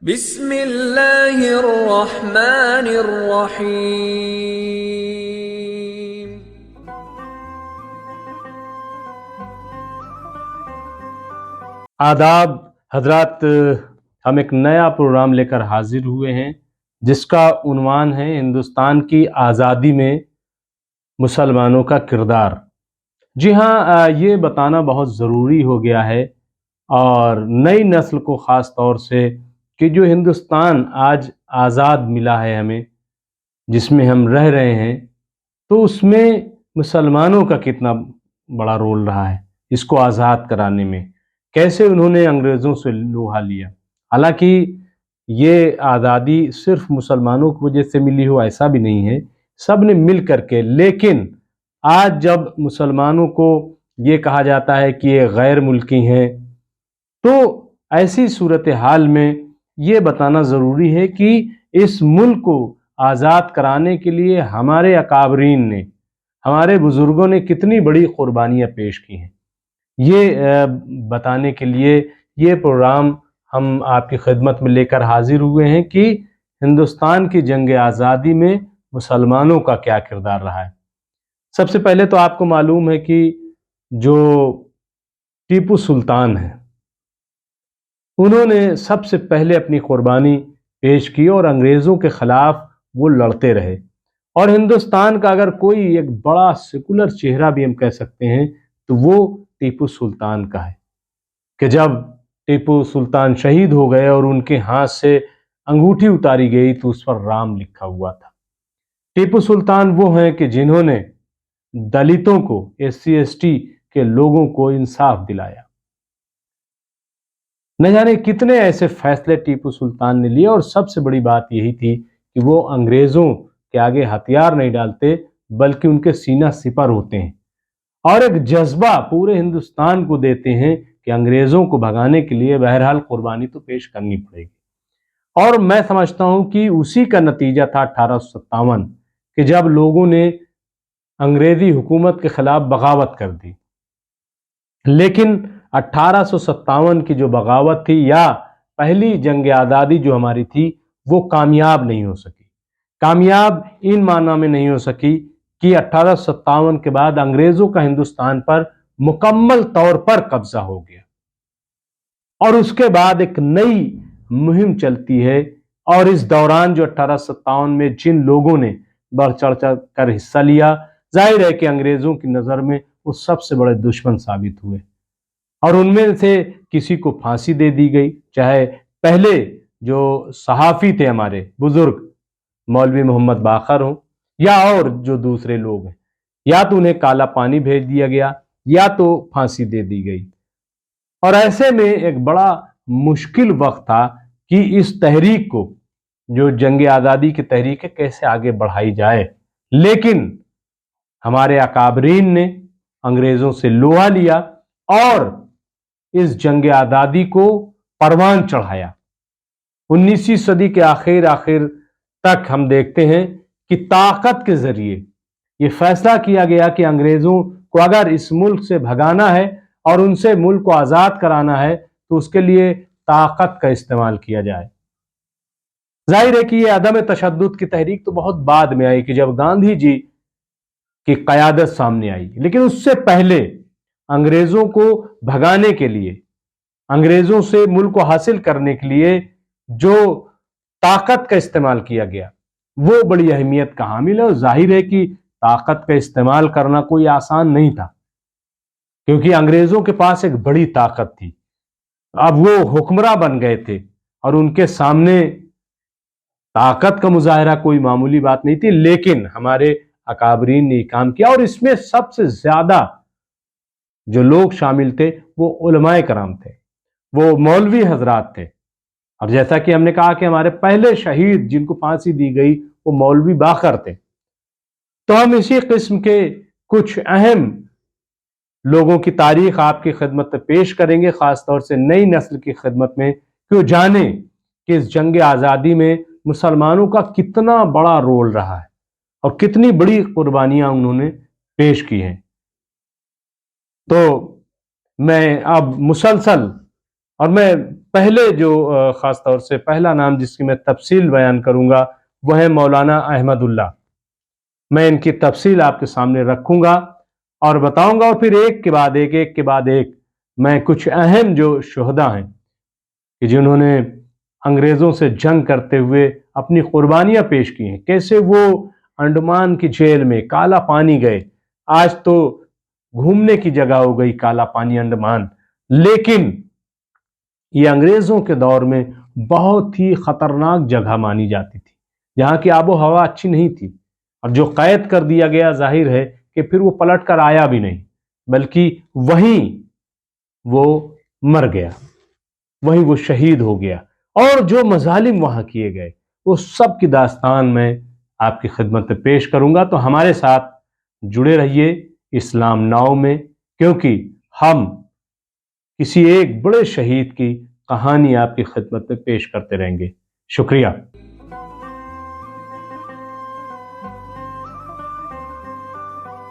بسم اللہ الرحمن الرحیم۔ آداب حضرات، ہم ایک نیا پروگرام لے کر حاضر ہوئے ہیں جس کا عنوان ہے ہندوستان کی آزادی میں مسلمانوں کا کردار۔ جی ہاں، یہ بتانا بہت ضروری ہو گیا ہے اور نئی نسل کو خاص طور سے کہ جو ہندوستان آج آزاد ملا ہے ہمیں، جس میں ہم رہ رہے ہیں، تو اس میں مسلمانوں کا کتنا بڑا رول رہا ہے اس کو آزاد کرانے میں، کیسے انہوں نے انگریزوں سے لوہا لیا۔ حالانکہ یہ آزادی صرف مسلمانوں کی وجہ سے ملی ہو ایسا بھی نہیں ہے، سب نے مل کر کے، لیکن آج جب مسلمانوں کو یہ کہا جاتا ہے کہ یہ غیر ملکی ہیں، تو ایسی صورتحال میں یہ بتانا ضروری ہے کہ اس ملک کو آزاد کرانے کے لیے ہمارے اکابرین نے، ہمارے بزرگوں نے کتنی بڑی قربانیاں پیش کی ہیں۔ یہ بتانے کے لیے یہ پروگرام ہم آپ کی خدمت میں لے کر حاضر ہوئے ہیں کہ ہندوستان کی جنگ آزادی میں مسلمانوں کا کیا کردار رہا ہے۔ سب سے پہلے تو آپ کو معلوم ہے کہ جو ٹیپو سلطان ہیں، انہوں نے سب سے پہلے اپنی قربانی پیش کی اور انگریزوں کے خلاف وہ لڑتے رہے۔ اور ہندوستان کا اگر کوئی ایک بڑا سیکولر چہرہ بھی ہم کہہ سکتے ہیں تو وہ ٹیپو سلطان کا ہے، کہ جب ٹیپو سلطان شہید ہو گئے اور ان کے ہاتھ سے انگوٹھی اتاری گئی تو اس پر رام لکھا ہوا تھا۔ ٹیپو سلطان وہ ہیں کہ جنہوں نے دلتوں کو، SC/ST کے لوگوں کو انصاف دلایا۔ نہ جانے کتنے ایسے فیصلے ٹیپو سلطان نے لیے، اور سب سے بڑی بات یہی تھی کہ وہ انگریزوں کے آگے ہتھیار نہیں ڈالتے بلکہ ان کے سینہ سپر ہوتے ہیں، اور ایک جذبہ پورے ہندوستان کو دیتے ہیں کہ انگریزوں کو بھگانے کے لیے بہرحال قربانی تو پیش کرنی پڑے گی۔ اور میں سمجھتا ہوں کہ اسی کا نتیجہ تھا 1857 کہ جب لوگوں نے انگریزی حکومت کے خلاف بغاوت کر دی۔ لیکن 1857 کی جو بغاوت تھی، یا پہلی جنگ آزادی جو ہماری تھی، وہ کامیاب نہیں ہو سکی۔ کامیاب ان معنی میں نہیں ہو سکی کہ 1857 کے بعد انگریزوں کا ہندوستان پر مکمل طور پر قبضہ ہو گیا، اور اس کے بعد ایک نئی مہم چلتی ہے، اور اس دوران جو 1857 میں جن لوگوں نے بڑھ چڑھ کر حصہ لیا، ظاہر ہے کہ انگریزوں کی نظر میں وہ سب سے بڑے دشمن ثابت ہوئے، اور ان میں سے کسی کو پھانسی دے دی گئی، چاہے پہلے جو صحافی تھے ہمارے بزرگ مولوی محمد باقر ہوں یا اور جو دوسرے لوگ ہیں، یا تو انہیں کالا پانی بھیج دیا گیا یا تو پھانسی دے دی گئی۔ اور ایسے میں ایک بڑا مشکل وقت تھا کہ اس تحریک کو، جو جنگ آزادی کی تحریک ہے، کیسے آگے بڑھائی جائے۔ لیکن ہمارے اکابرین نے انگریزوں سے لوہا لیا اور اس جنگ آزادی کو پروان چڑھایا۔ 19ویں صدی کے آخر تک ہم دیکھتے ہیں کہ طاقت کے ذریعے یہ فیصلہ کیا گیا کہ انگریزوں کو اگر اس ملک سے بھگانا ہے اور ان سے ملک کو آزاد کرانا ہے تو اس کے لیے طاقت کا استعمال کیا جائے۔ ظاہر ہے کہ یہ عدم تشدد کی تحریک تو بہت بعد میں آئی، کہ جب گاندھی جی کی قیادت سامنے آئی، لیکن اس سے پہلے انگریزوں کو بھگانے کے لیے، انگریزوں سے ملک کو حاصل کرنے کے لیے جو طاقت کا استعمال کیا گیا، وہ بڑی اہمیت کا حامل ہے۔ اور ظاہر ہے کہ طاقت کا استعمال کرنا کوئی آسان نہیں تھا، کیونکہ انگریزوں کے پاس ایک بڑی طاقت تھی، اب وہ حکمراں بن گئے تھے، اور ان کے سامنے طاقت کا مظاہرہ کوئی معمولی بات نہیں تھی۔ لیکن ہمارے اکابرین نے یہ کام کیا، اور اس میں سب سے زیادہ جو لوگ شامل تھے وہ علماء کرام تھے، وہ مولوی حضرات تھے۔ اور جیسا کہ ہم نے کہا کہ ہمارے پہلے شہید جن کو پھانسی دی گئی وہ مولوی باقر تھے، تو ہم اسی قسم کے کچھ اہم لوگوں کی تاریخ آپ کی خدمت میں پیش کریں گے، خاص طور سے نئی نسل کی خدمت میں، کہ وہ جانیں کہ اس جنگ آزادی میں مسلمانوں کا کتنا بڑا رول رہا ہے اور کتنی بڑی قربانیاں انہوں نے پیش کی ہیں۔ تو میں اب مسلسل، اور میں پہلے جو خاص طور سے پہلا نام جس کی میں تفصیل بیان کروں گا وہ ہے مولانا احمد اللہ۔ میں ان کی تفصیل آپ کے سامنے رکھوں گا اور بتاؤں گا، اور پھر ایک کے بعد ایک میں کچھ اہم جو شہداء ہیں کہ جنہوں نے انگریزوں سے جنگ کرتے ہوئے اپنی قربانیاں پیش کی ہیں، کیسے وہ انڈمان کی جیل میں کالا پانی گئے۔ آج تو گھومنے کی جگہ ہو گئی کالا پانی انڈمان، لیکن یہ انگریزوں کے دور میں بہت ہی خطرناک جگہ مانی جاتی تھی، جہاں کی آب و ہوا اچھی نہیں تھی، اور جو قید کر دیا گیا ظاہر ہے کہ پھر وہ پلٹ کر آیا بھی نہیں، بلکہ وہیں وہ مر گیا، وہیں وہ شہید ہو گیا، اور جو مظالم وہاں کیے گئے وہ سب کی داستان میں آپ کی خدمت میں پیش کروں گا۔ تو ہمارے ساتھ جڑے رہیے اسلام ناؤ میں، کیونکہ ہم کسی ایک بڑے شہید کی کہانی آپ کی خدمت میں پیش کرتے رہیں گے۔ شکریہ۔